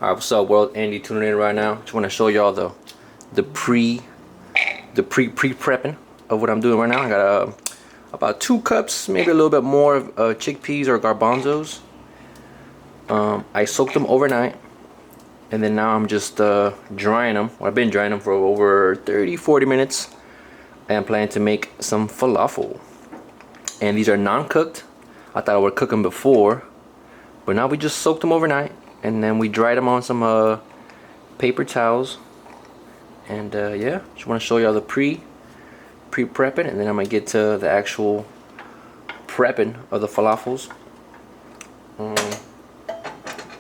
Alright, what's up world? Andy tuning in right now. Just want to show y'all the pre-prepping of what I'm doing right now. I got about 2 cups, maybe a little bit more of chickpeas or garbanzos. I soaked them overnight, and then now I'm just drying them. Well, I've been drying them for over 30-40 minutes. I'm planning to make some falafel, and these are non-cooked. I thought I would cook them before, but now we just soaked them overnight, and then we dried them on some paper towels. And yeah, just want to show y'all the pre-prepping, and then I'm gonna get to the actual prepping of the falafels.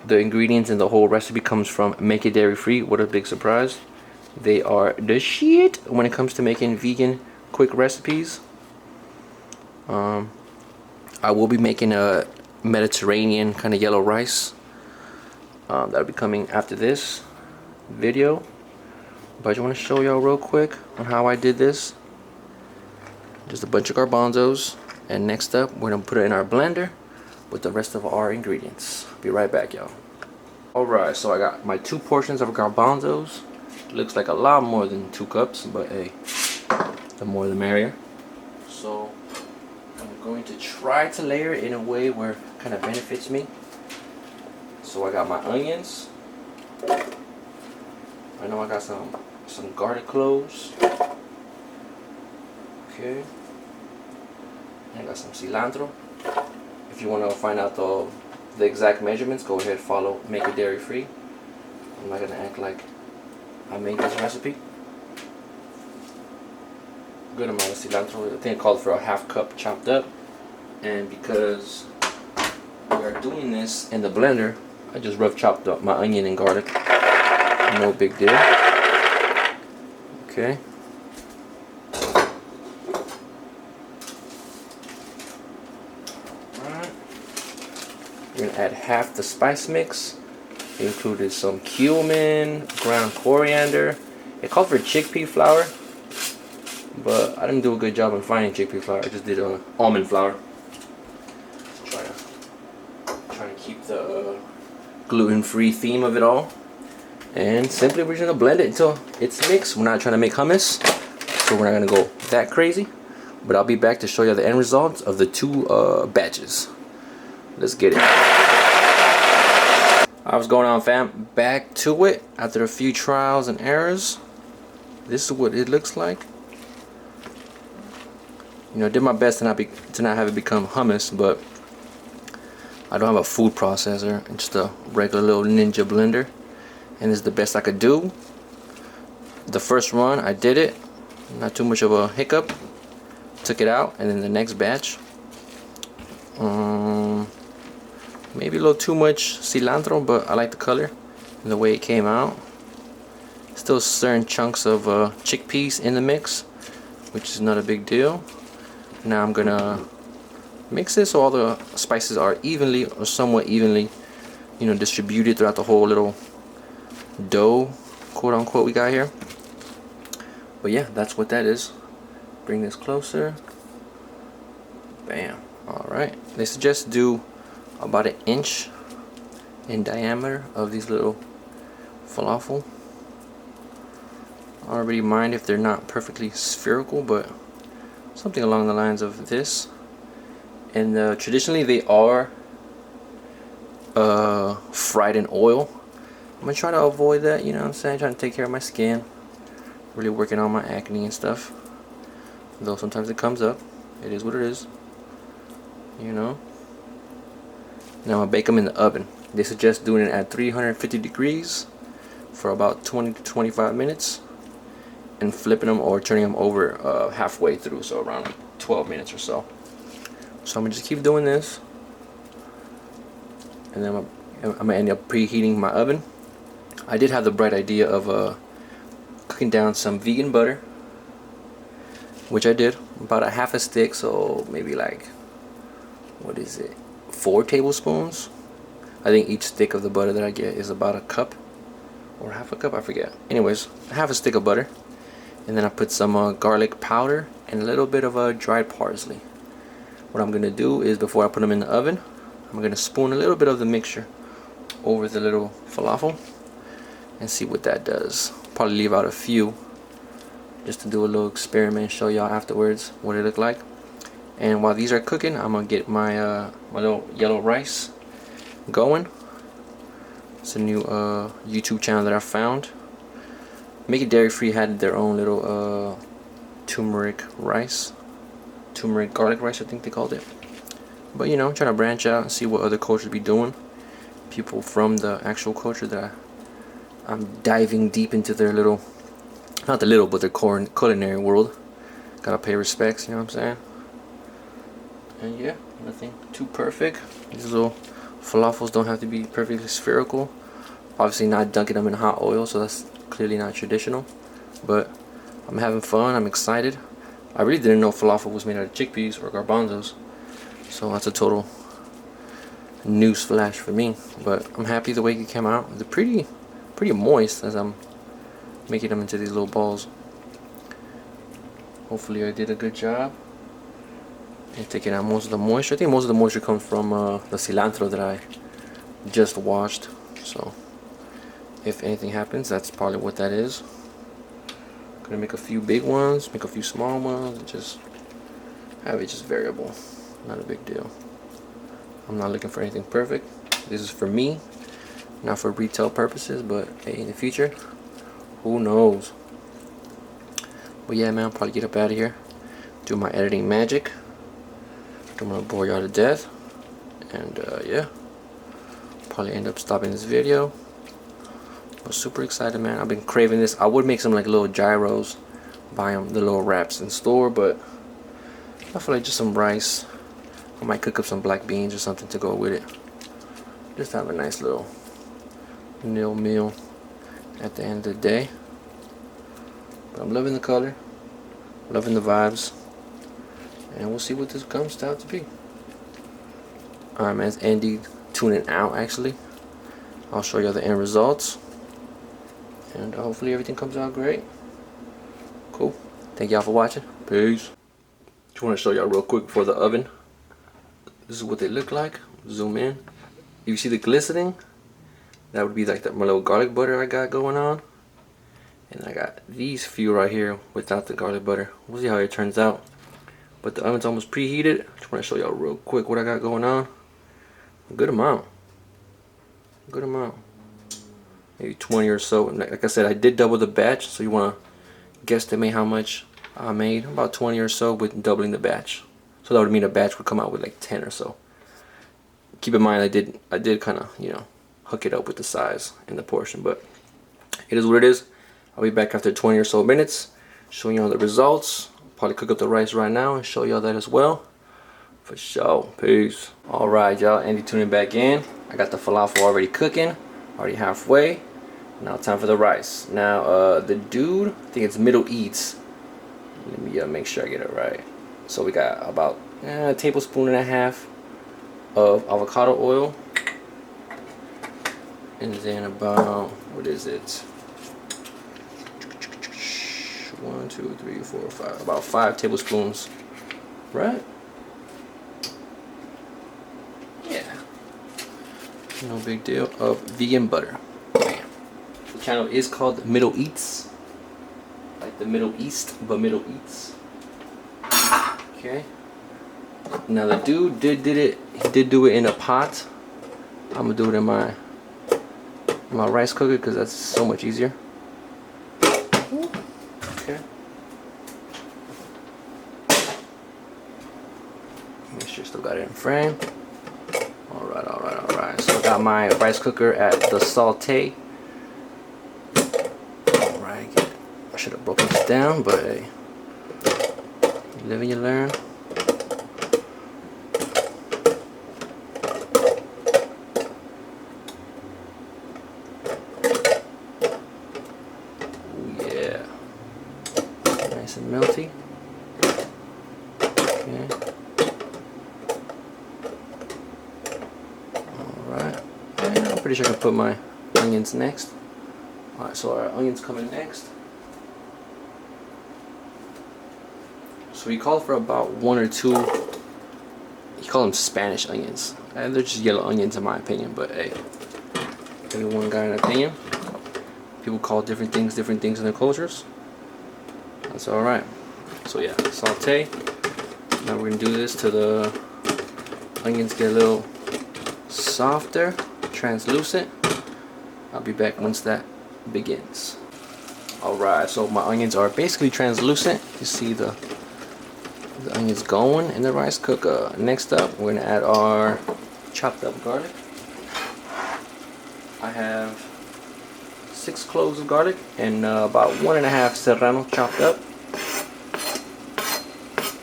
The ingredients in the whole recipe comes from Make It Dairy Free. What a big surprise! They are the shit when it comes to making vegan quick recipes. I will be making a Mediterranean kind of yellow rice. That'll be coming after this video. But I just want to show y'all real quick on how I did this. Just a bunch of garbanzos, and next up we're gonna put it in our blender with the rest of our ingredients. Be right back, y'all. Alright, so I got my 2 portions of garbanzos. Looks like a lot more than 2 cups, but hey, the more the merrier. So I'm going to try to layer it in a way where it kind of benefits me. So I got my onions. I know I got some garlic cloves. Okay. And I got some cilantro. If you want to find out the exact measurements, go ahead, follow Make It Dairy Free. I'm not gonna act like I made this recipe. Good amount of cilantro. I think I called for a 1/2 cup chopped up. And because we are doing this in the blender, I just rough chopped up my onion and garlic. No big deal. Okay. Alright. We're gonna add half the spice mix. It included some cumin, ground coriander. It called for chickpea flour, but I didn't do a good job in finding chickpea flour. I just did almond flour. Trying to keep the gluten-free theme of it all. And simply we're just gonna blend it until it's mixed. We're not trying to make hummus, so we're not gonna go that crazy. But I'll be back to show you the end results of the 2 batches. Let's get it. What's going on, fam? Back to it after a few trials and errors. This is what it looks like. You know, I did my best to not have it become hummus, but I don't have a food processor. It's just a regular little Ninja blender, and it's the best I could do. The first run I did it, not too much of a hiccup. Took it out, and then the next batch, maybe a little too much cilantro, but I like the color and the way it came out. Still certain chunks of chickpeas in the mix, which is not a big deal. Now I'm gonna mix it so all the spices are evenly or somewhat evenly, you know, distributed throughout the whole little dough, quote unquote, we got here. But yeah, that's what that is. Bring this closer. Bam. Alright. They suggest do about 1 inch in diameter of these little falafel. I don't really mind if they're not perfectly spherical, but something along the lines of this. And traditionally they are fried in oil. I'm gonna try to avoid that, you know what I'm saying? Trying to take care of my skin. Really working on my acne and stuff. Though sometimes it comes up. It is what it is. You know. Now I'm gonna bake them in the oven. They suggest doing it at 350 degrees for about 20 to 25 minutes. And flipping them or turning them over halfway through, so around 12 minutes or so. So I'm gonna just keep doing this. And then I'm gonna end up preheating my oven. I did have the bright idea of cooking down some vegan butter, which I did, about a 1/2 stick, so maybe like, what is it, 4 tablespoons. I think each stick of the butter that I get is about a cup or 1/2 cup, I forget. Anyways, 1/2 stick of butter, and then I put some garlic powder and a little bit of dried parsley. What I'm gonna do is, before I put them in the oven, I'm gonna spoon a little bit of the mixture over the little falafel and see what that does. Probably leave out a few just to do a little experiment, show y'all afterwards what it looked like. And while these are cooking, I'm gonna get my my little yellow rice going. It's a new YouTube channel that I found. Make It Dairy Free had their own little turmeric garlic rice, I think they called it. But you know, I'm trying to branch out and see what other cultures be doing. People from the actual culture that I'm diving deep into their little, not the little, but their culinary world. Gotta pay respects, you know what I'm saying? And yeah, nothing too perfect. These little falafels don't have to be perfectly spherical. Obviously not dunking them in hot oil, so that's clearly not traditional. But I'm having fun, I'm excited. I really didn't know falafel was made out of chickpeas or garbanzos. So that's a total news flash for me. But I'm happy the way it came out. They're pretty moist as I'm making them into these little balls. Hopefully I did a good job and taking out most of the moisture. I think most of the moisture comes from the cilantro that I just washed. So if anything happens, that's probably what that is. Gonna make a few big ones, make a few small ones, and just have it just variable. Not a big deal. I'm not looking for anything perfect. This is for me, not for retail purposes, but hey, in the future, who knows? But yeah, man, I'll probably get up out of here, do my editing magic. I'm gonna bore y'all to death, and yeah, probably end up stopping this video. But super excited, man. I've been craving this. I would make some like little gyros, buy them the little wraps in store, but I feel like just some rice. I might cook up some black beans or something to go with it. Just have a nice little meal at the end of the day. But I'm loving the color, loving the vibes, and we'll see what this comes out to be. Alright, man, it's Andy tuning out actually. I'll show you the end results, and hopefully everything comes out great. Cool. Thank y'all for watching. Peace. Just want to show y'all real quick before the oven. This is what they look like. Zoom in. If you see the glistening, that would be like my little garlic butter I got going on. And I got these few right here without the garlic butter. We'll see how it turns out. But the oven's almost preheated. Just want to show y'all real quick what I got going on. A good amount. Good amount. Maybe 20 or so. And like I said, I did double the batch, so you want to guesstimate how much I made. About 20 or so with doubling the batch. So that would mean a batch would come out with like 10 or so. Keep in mind, I did kind of, you know, hook it up with the size and the portion, but it is what it is. I'll be back after 20 or so minutes, showing y'all the results. Probably cook up the rice right now and show y'all that as well. For sure. Peace. Alright, y'all. Andy tuning back in. I got the falafel already cooking. Already halfway. Now time for the rice. Now, the dude, I think it's Middle Eats. Let me make sure I get it right. So we got about a tablespoon and a half of avocado oil. And then about, what is it? 1, 2, 3, 4, 5. About 5 tablespoons. Right? Yeah. No big deal. Of vegan butter. Bam. The channel is called Middle Eats. Like the Middle East, but Middle Eats. Okay. Now the dude did it. He did do it in a pot. I'm gonna do it in my rice cooker because that's so much easier. Okay. Make sure still got it in frame. Alright, alright, alright. So I got my rice cooker at the saute. Alright, I should have broken this down, but hey, you live and you learn. Nice and melty. Okay. Alright. And I'm pretty sure I can put my onions next. Alright, so our onions coming next. So we call for about 1 or 2. You call them Spanish onions. And they're just yellow onions in my opinion, but hey, Everyone got an opinion. People call different things in their cultures. That's alright. So yeah, saute. Now we're gonna do this till the onions get a little softer, translucent. I'll be back once that begins. Alright, so my onions are basically translucent. You see the onions going in the rice cooker. Next up, we're gonna add our chopped up garlic. I have 6 cloves of garlic and about 1.5 serrano chopped up.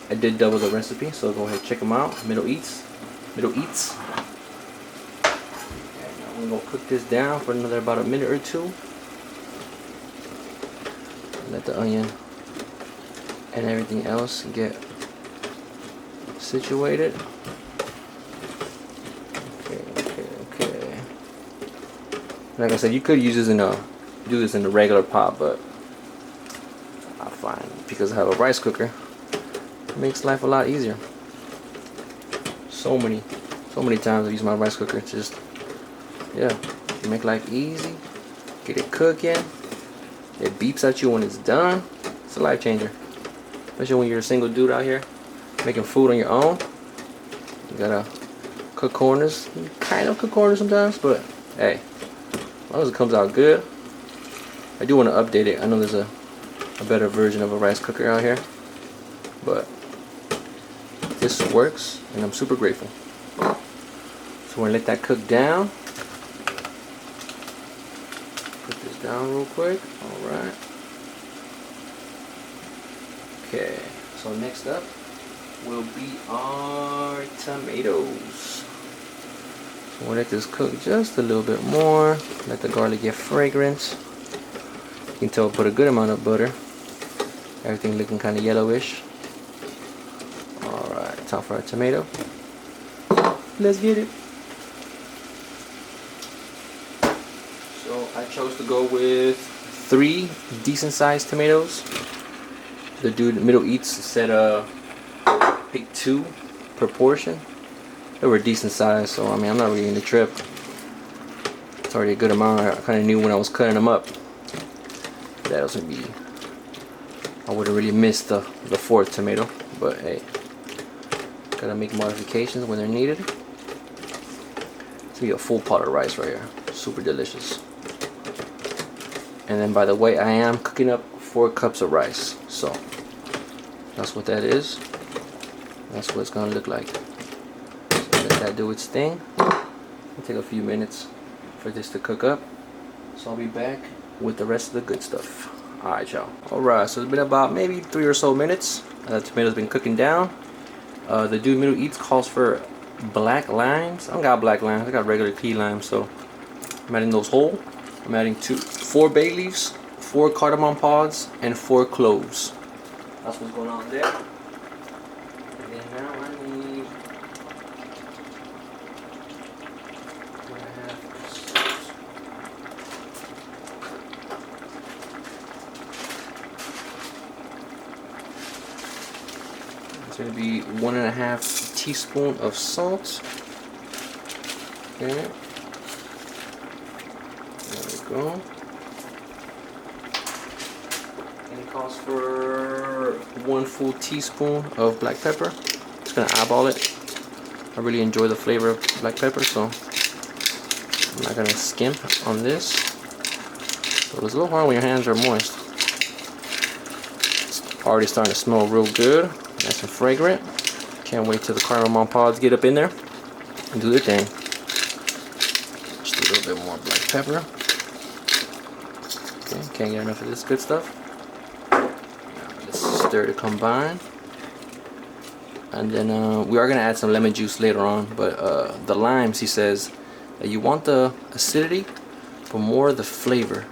I did double the recipe, so go ahead and check them out. Middle Eats. And we're gonna cook this down for another about a minute or two. Let the onion and everything else get situated. Okay. Like I said, you could use this do this in a regular pot, but I find because I have a rice cooker, it makes life a lot easier. So many times I use my rice cooker to just, yeah, make life easy, get it cooking. It beeps at you when it's done. It's a life changer, especially when you're a single dude out here making food on your own. You gotta cook corners. You kind of cook corners sometimes, but hey, as long as it comes out good. I do want to update it. I know there's a better version of a rice cooker out here, but this works and I'm super grateful. So we're gonna let that cook down. Put this down real quick. Alright. Okay, so next up will be our tomatoes. So we'll let this cook just a little bit more. Let the garlic get fragrant. You can tell I put a good amount of butter. Everything looking kind of yellowish. Alright, time for our tomato. Let's get it. So I chose to go with 3 decent sized tomatoes. The dude in Middle Eats said pick 2 per portion. They were decent size, so I mean I'm not really in the trip. It's already a good amount. I kind of knew when I was cutting them up that was gonna be, I would have really missed the 4th tomato, but hey, gotta make modifications when they're needed. It's gonna be a full pot of rice right here, super delicious. And then by the way, I am cooking up 4 cups of rice, so that's what that is. That's what it's gonna look like. So let that do its thing. It'll take a few minutes for this to cook up, so I'll be back with the rest of the good stuff. Alright y'all. Alright, so it's been about maybe 3 or so minutes. The tomato's been cooking down. The dude Middle Eats calls for black limes. I don't got black limes, I got regular key limes, so I'm adding those whole. I'm adding 4 bay leaves, 4 cardamom pods, and 4 cloves. That's what's going on there. And then now I need it's going to be 1.5 teaspoon of salt. Okay. There we go. And it calls for 1 full teaspoon of black pepper. Just gonna eyeball it. I really enjoy the flavor of black pepper, so I'm not gonna skimp on this. So it's a little hard when your hands are moist. It's already starting to smell real good, nice and fragrant. Can't wait till the cardamom pods get up in there and do their thing. Just a little bit more black pepper. Okay, can't get enough of this good stuff. Now let's stir to combine. And then we are going to add some lemon juice later on, but the limes, he says that you want the acidity but more the flavor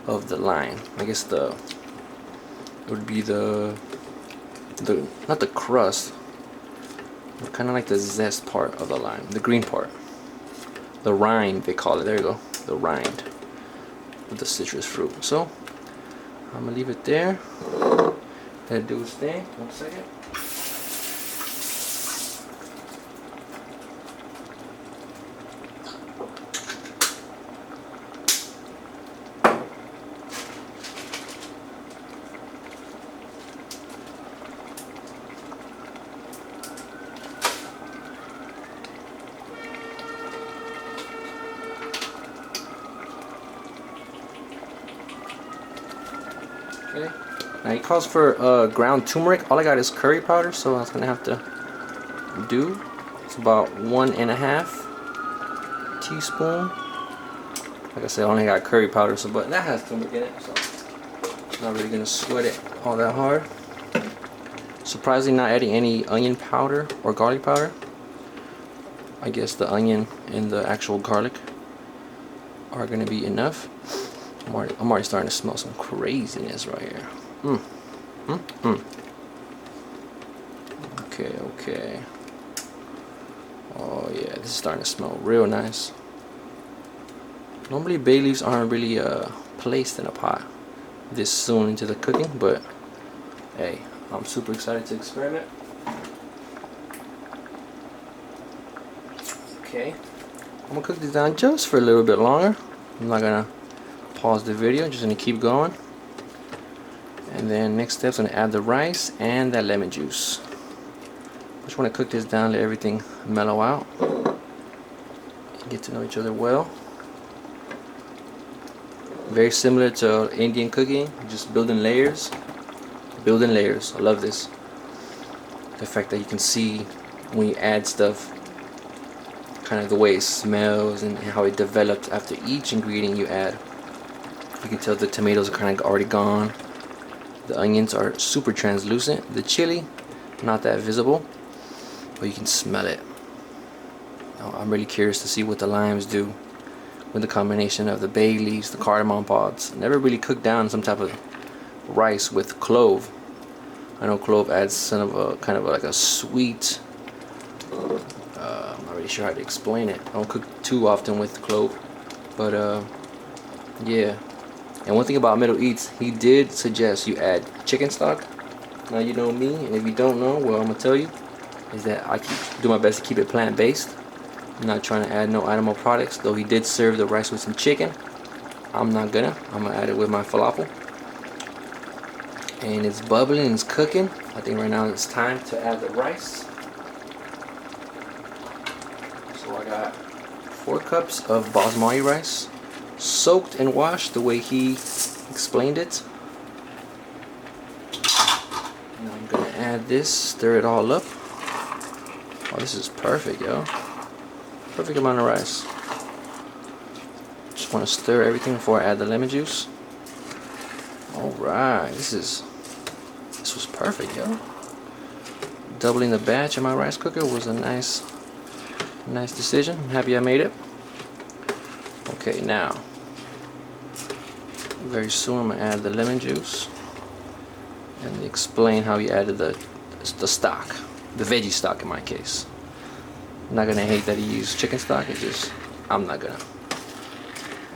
of the lime. I guess it would be the not the crust, but kind of like the zest part of the lime, the green part, the rind they call it. There you go, the rind of the citrus fruit. So I'm gonna leave it there. Let it do its thing. 1 second. Okay. Now he calls for ground turmeric. All I got is curry powder, so that's gonna have to do. It's about 1.5 teaspoon. Like I said, I only got curry powder, so but that has turmeric in it, so I'm not really gonna sweat it all that hard. Surprisingly, not adding any onion powder or garlic powder. I guess the onion and the actual garlic are gonna be enough. I'm already starting to smell some craziness right here. Okay. Oh yeah, this is starting to smell real nice. Normally bay leaves aren't really placed in a pot this soon into the cooking, but hey, I'm super excited to experiment. Okay, I'm gonna cook this down just for a little bit longer. I'm not gonna pause the video, just gonna keep going. And then next step's gonna add the rice and that lemon juice. Just wanna cook this down, let everything mellow out, get to know each other well. Very similar to Indian cooking, just building layers. Building layers. I love this. The fact that you can see when you add stuff, kind of the way it smells and how it developed after each ingredient you add. You can tell the tomatoes are kind of already gone. The onions are super translucent. The chili, not that visible, but you can smell it. I'm really curious to see what the limes do with the combination of the bay leaves, the cardamom pods. Never really cooked down some type of rice with clove. I know clove adds some of a kind of like a sweet. I'm not really sure how to explain it. I don't cook too often with clove, but yeah. And one thing about Middle Eats, he did suggest you add chicken stock. Now you know me, and if you don't know, well, I'm gonna tell you is that I do my best to keep it plant-based. I'm not trying to add no animal products, though he did serve the rice with some chicken. I'm not gonna. I'm gonna add it with my falafel. And it's bubbling and it's cooking. I think right now it's time to add the rice. So I got 4 cups of basmati rice, soaked and washed the way he explained it. Now I'm gonna add this, stir it all up. Oh, this is perfect, yo. Perfect amount of rice. Just want to stir everything before I add the lemon juice. Alright, this was perfect, yo. Doubling the batch of my rice cooker was a nice decision. I'm happy I made it. Okay, now very soon I'm gonna add the lemon juice and explain how he added the stock, the veggie stock in my case. I'm not gonna hate that he used chicken stock. It's just I'm not gonna.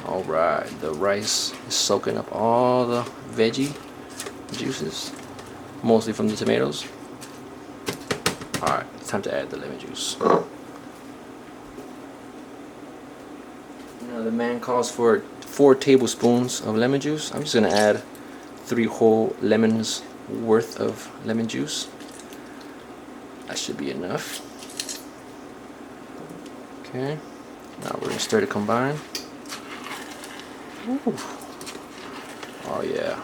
Alright, the rice is soaking up all the veggie juices, mostly from the tomatoes. Alright, it's time to add the lemon juice. Now the man calls for 4 tablespoons of lemon juice. I'm just gonna add 3 whole lemons worth of lemon juice. That should be enough. Okay, now we're gonna stir to combine. Ooh. Oh yeah.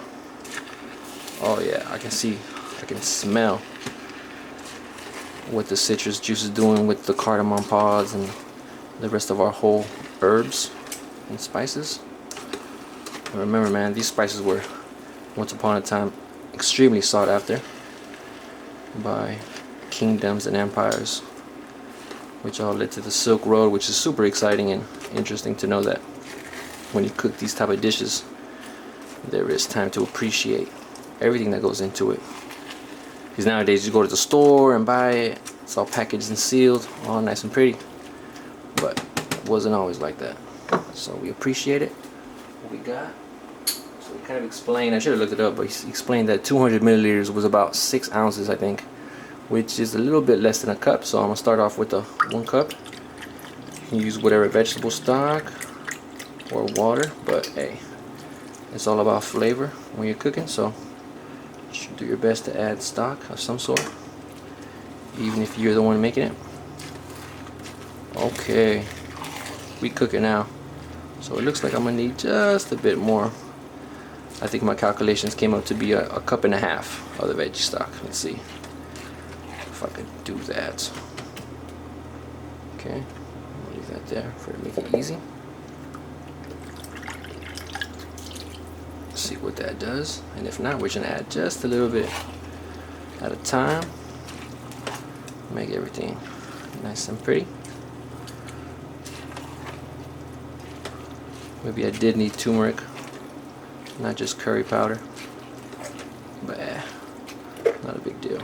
Oh yeah, I can smell what the citrus juice is doing with the cardamom pods and the rest of our whole herbs and spices. And remember, man, these spices were once upon a time extremely sought after by kingdoms and empires, which all led to the Silk Road, which is super exciting and interesting to know that when you cook these type of dishes, there is time to appreciate everything that goes into it. Because nowadays you go to the store and buy it, it's all packaged and sealed, all nice and pretty, but it wasn't always like that. So we appreciate it, what we got. So he kind of explained, I should have looked it up, but he explained that 200 milliliters was about 6 ounces, I think, which is a little bit less than a cup. So I'm gonna start off with the 1 cup. You can use whatever vegetable stock or water, but hey, it's all about flavor when you're cooking, so you should do your best to add stock of some sort, even if you're the one making it. Okay, we cooking now, so it looks like I'm gonna need just a bit more I think my calculations came out to be a cup and a half of the veggie stock. Let's see if I could do that. Okay, I'll leave that there for to make it easy. See what that does, and if not, we're gonna add just a little bit at a time. Make everything nice and pretty. Maybe I did need turmeric, not just curry powder, but not a big deal.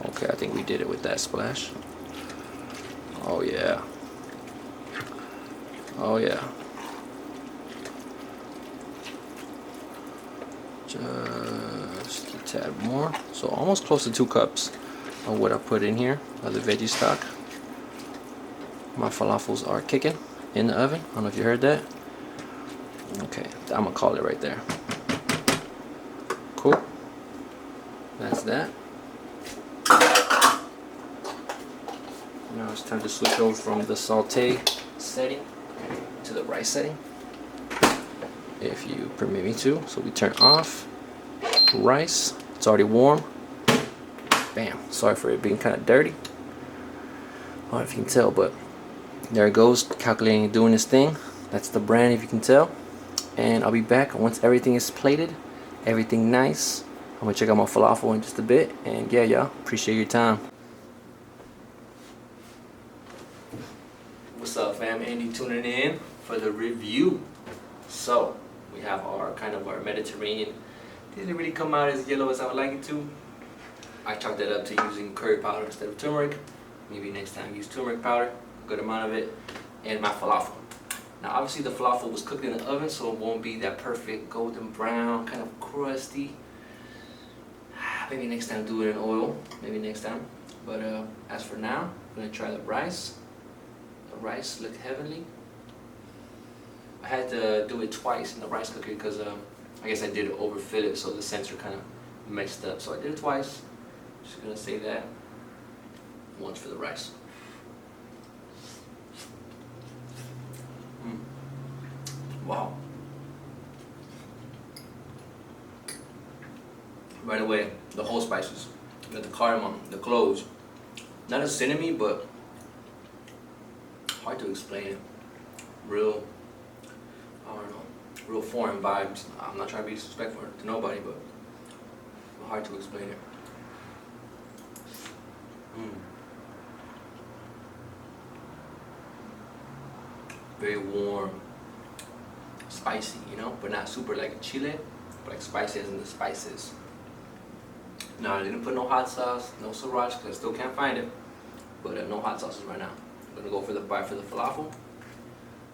Okay, I think we did it with that splash. Oh yeah. Oh yeah. Just a tad more. So almost close to 2 cups of what I put in here of the veggie stock. My falafels are kicking in the oven. I don't know if you heard that. Okay, I'm gonna call it right there. Cool. That's that. Now it's time to switch over from the saute setting to the rice setting, if you permit me to. So we turn off rice. It's already warm. Bam. Sorry for it being kind of dirty. I don't know if you can tell, but there it goes, calculating, doing this thing. That's the brand, if you can tell. And I'll be back once everything is plated, everything nice. I'm gonna check out my falafel in just a bit. And yeah, y'all, appreciate your time. What's up, fam? Andy tuning in for the review. So we have our kind of our Mediterranean. Didn't really come out as yellow as I would like it to. I chalked that up to using curry powder instead of turmeric. Maybe next time use turmeric powder, a good amount of it, and my falafel. Now obviously the falafel was cooked in the oven, so it won't be that perfect golden brown, kind of crusty. Maybe next time do it in oil, maybe next time. But as for now, I'm gonna try the rice. The rice looked heavenly. I had to do it twice in the rice cooker because I guess I did overfill it, so the sensor kind of messed up. So I did it twice. Just gonna say that. Once for the rice. Wow. By the way, the whole spices. You got the cardamom, the cloves. Not a cinnamon, but hard to explain it. Real, I don't know, real foreign vibes. I'm not trying to be disrespectful to nobody, but hard to explain it. Very warm, spicy, you know, but not super like a chile, but like spicy as in the spices. Now I didn't put no hot sauce, no sriracha, because I still can't find it, but no hot sauces right now. I'm gonna go for the bite for the falafel.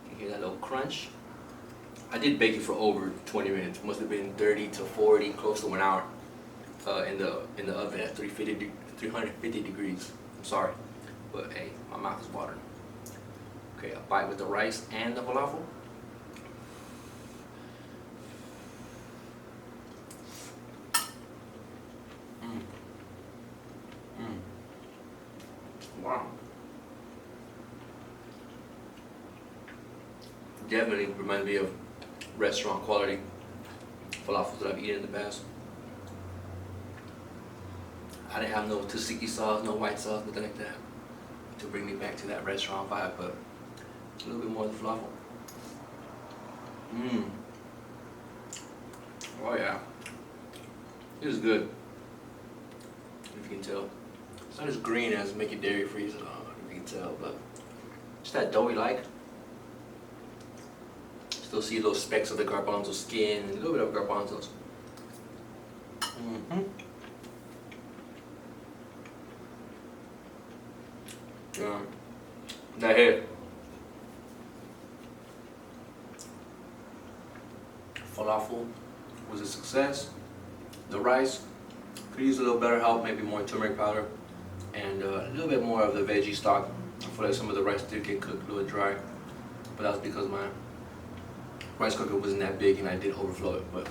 You hear that little crunch? I did bake it for over 20 minutes. Must have been 30 to 40, close to 1 hour, in the oven at 350 degrees. I'm sorry, but hey, my mouth is watering. Okay, a bite with the rice and the falafel. Wow. Definitely reminds me of restaurant quality falafels that I've eaten in the past. I didn't have no tzatziki sauce, no white sauce, nothing like that to bring me back to that restaurant vibe, but a little bit more of the falafel. Oh yeah. This is good. If you can tell. It's not as green as make it dairy free, so I don't know if you can tell, but just that doughy like. Still see those specks of the garbanzo skin, and a little bit of garbanzos. That hit. Falafel was a success. The rice could use a little better help, maybe more turmeric powder, and a little bit more of the veggie stock. I feel like some of the rice did get cooked a little dry, but that was because my rice cooker wasn't that big and I did overflow it. But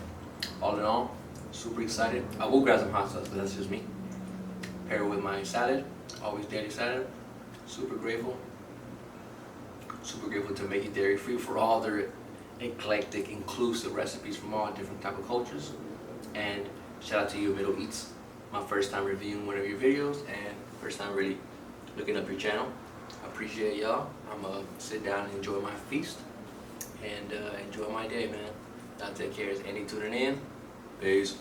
all in all, super excited. I will grab some hot sauce, but that's just me. Pair it with my salad, always daily salad. Super grateful. Super grateful to make it dairy free for all their eclectic, inclusive recipes from all different type of cultures. And shout out to you, Middle Eats. My first time reviewing one of your videos and first time really looking up your channel. I appreciate y'all. I'm gonna sit down and enjoy my feast and enjoy my day, man. Y'all take care. Is Andy tuning in? Peace.